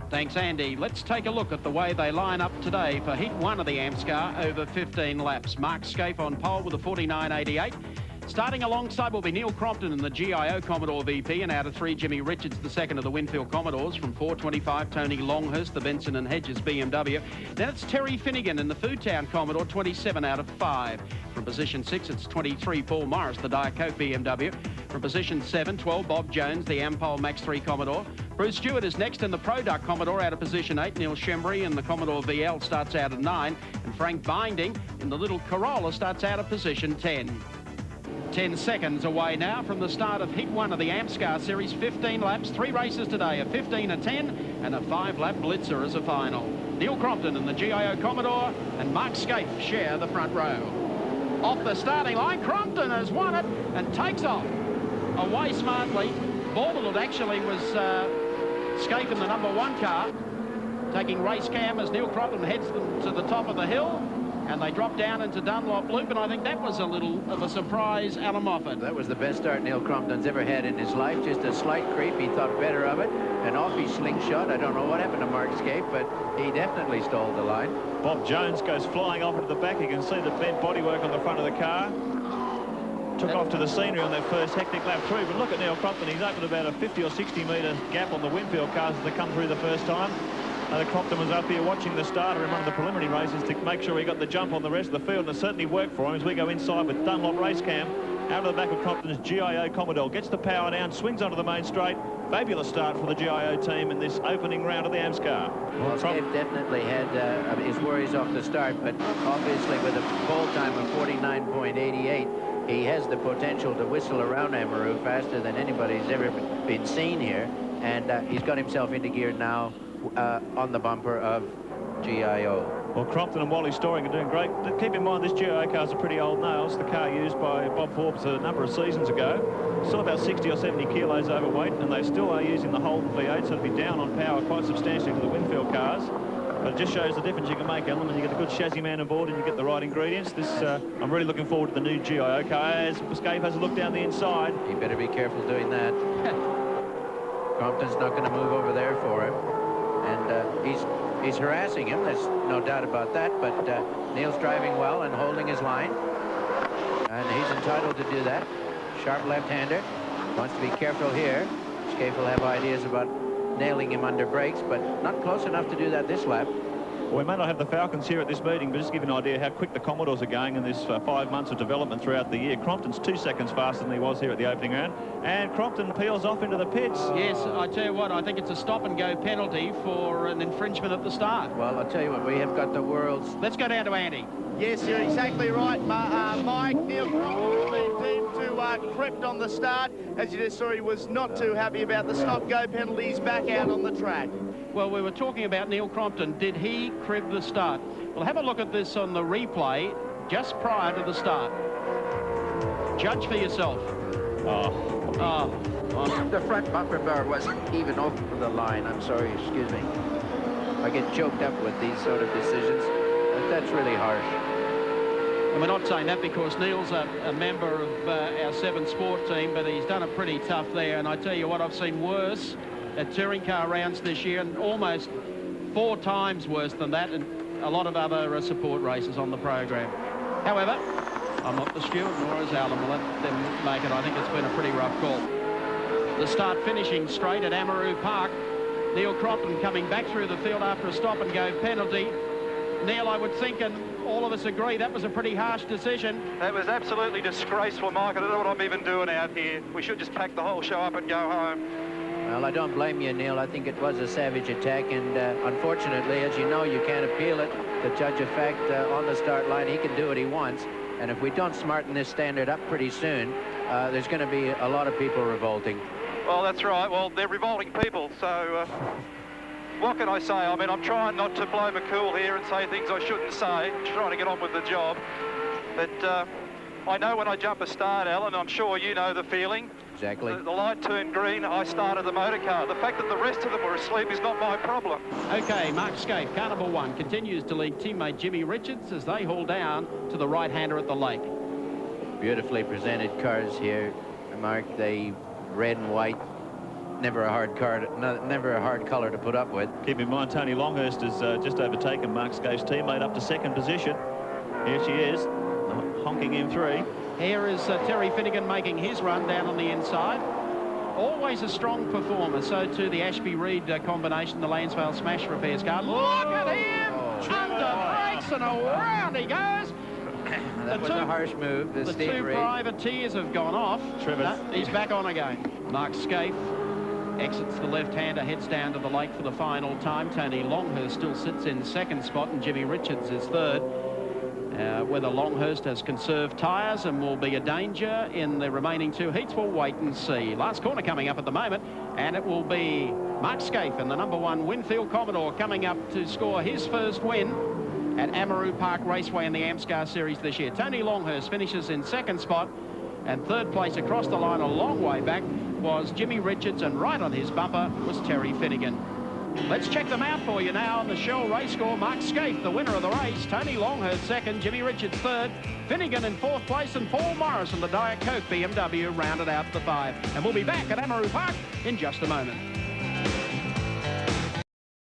Thanks, Andy. Let's take a look at the way they line up today for Heat 1 of the AMSCAR over 15 laps. Mark Scape on pole with a 49.88. Starting alongside will be Neil Crompton in the GIO Commodore VP, and out of 3, Jimmy Richards, the second of the Winfield Commodores. From 4.25, Tony Longhurst, the Benson and Hedges BMW. Then it's Terry Finnegan in the Foodtown Commodore, 27 out of 5. From position 6, it's 23, Paul Morris, the Diet Coke BMW. From position 7, 12, Bob Jones, the Ampol Max 3 Commodore. Bruce Stewart is next in the Pro Duck Commodore out of position 8. Neil Shembry in the Commodore VL starts out at 9. And Frank Binding in the little Corolla starts out of position 10. 10 seconds away now from the start of Heat 1 of the AMSCAR Series. 15 laps, 3 races today, a 15, a 10, and a 5-lap blitzer as a final. Neil Crompton in the GIO Commodore and Mark Scape share the front row. Off the starting line, Crompton has won it and takes off away smartly. Balled actually was Scape in the number 1 car, taking race cam as Neil Crompton heads them to the top of the hill. And they drop down into Dunlop Loop, and I think that was a little of a surprise, Alan Moffat. That was the best start Neil Crompton's ever had in his life. Just a slight creep. He thought better of it. And off he slingshot. I don't know what happened to Mark Scape, but he definitely stole the line. Bob Jones goes flying off into the back. You can see the bent bodywork on the front of the car. Took off to the scenery on that first hectic lap through. But look at Neil Crompton. He's opened about a 50 or 60 metre gap on the Winfield cars as they come through the first time. Crompton was up here watching the starter in one of the preliminary races to make sure he got the jump on the rest of the field, and it certainly worked for him as we go inside with Dunlop race cam out of the back of Crompton's GIO Commodore. Gets the power down, swings onto the main straight. Fabulous start for the GIO team in this opening round of the AMSCAR. Well, Scape definitely had his worries off the start, but obviously with a pole time of 49.88, he has the potential to whistle around Amaroo faster than anybody's ever been seen here, and he's got himself into gear now on the bumper of GIO. Well, Crompton and Wally Storing are doing great. Keep in mind, this GIO car's a pretty old nails. The car used by Bob Forbes a number of seasons ago. Still about 60 or 70 kilos overweight, and they still are using the Holden V8, so it'll be down on power quite substantially to the Winfield cars. But it just shows the difference you can make, Alan, when you get a good chassis man aboard and you get the right ingredients. I'm really looking forward to the new GIO car. As Scape has a look down the inside. He better be careful doing that. Crompton's not going to move over there for him. And he's harassing him, there's no doubt about that, but Neil's driving well and holding his line, and he's entitled to do that. Sharp left-hander, wants to be careful here. Scape will have ideas about nailing him under brakes, but not close enough to do that this lap. Well, we may not have the Falcons here at this meeting, but just to give you an idea how quick the Commodores are going in this 5 months of development throughout the year. Crompton's 2 seconds faster than he was here at the opening round, and Crompton peels off into the pits. Yes, I tell you what, I think it's a stop-and-go penalty for an infringement at the start. Well, I'll tell you what, we have got the world's... Let's go down to Andy. Yes, you're exactly right, Mike. Neil Crompton's been deemed to crept on the start. As you just saw, he was not too happy about the stop-go penalties back out on the track. Well, we were talking about Neil Crompton. Did he crib the start? Well, have a look at this on the replay just prior to the start. Judge for yourself. The front bumper bar wasn't even over the line. I'm sorry, excuse me. I get choked up with these sort of decisions. That's really harsh. And we're not saying that because Neil's a member of our 7 Sport team, but he's done it pretty tough there. And I tell you what, I've seen worse at touring car rounds this year, and almost 4 times worse than that, and a lot of other support races on the program. However, I'm not the steward, nor is Alan. We'll let them make it. I think it's been a pretty rough call. The start finishing straight at Amaroo Park. Neil Crompton coming back through the field after a stop-and-go penalty. Neil, I would think, and all of us agree, that was a pretty harsh decision. That was absolutely disgraceful, Mike. I don't know what I'm even doing out here. We should just pack the whole show up and go home. Well, I don't blame you, Neil. I think it was a savage attack, and unfortunately, as you know, you can't appeal it. The judge of fact on the start line, he can do what he wants, and if we don't smarten this standard up pretty soon, there's going to be a lot of people revolting. Well, that's right. Well, they're revolting people, so what can I say? I mean, I'm trying not to blow my cool here and say things I shouldn't say. I'm trying to get on with the job, but I know when I jump a start, Alan, I'm sure you know the feeling. Exactly. The light turned green, I started the motor car. The fact that the rest of them were asleep is not my problem. Okay, Mark Scape, car number 1, continues to lead teammate Jimmy Richards as they haul down to the right-hander at the lake. Beautifully presented cars here, Mark. They red and white, never a hard card, never a hard color to put up with. Keep in mind, Tony Longhurst has just overtaken Mark Scaife's teammate up to second position. Here she is, honking him through. Here is Terry Finnegan making his run down on the inside. Always a strong performer. So too the Ashby-Reed combination, the Lansvale Smash Repairs car. Look at him! Under brakes and around he goes. That was a harsh move. The two privateers have gone off. He's back on again. Mark Scaife exits the left-hander, heads down to the lake for the final time. Tony Longhurst still sits in second spot, and Jimmy Richards is third. Whether Longhurst has conserved tyres and will be a danger in the remaining two heats, we'll wait and see. Last corner coming up at the moment, and it will be Mark Scaife and the #1 Winfield Commodore coming up to score his first win at Amaroo Park Raceway in the AMSCAR Series this year. Tony Longhurst finishes in second spot, and third place across the line a long way back was Jimmy Richards, and right on his bumper was Terry Finnegan. Let's check them out for you now on the Shell race score. Mark Scaife, the winner of the race. Tony Longhurst second, Jimmy Richards third, Finnegan in fourth place, and Paul Morris and the Diet Coke BMW rounded out the 5. And we'll be back at Amaroo Park in just a moment.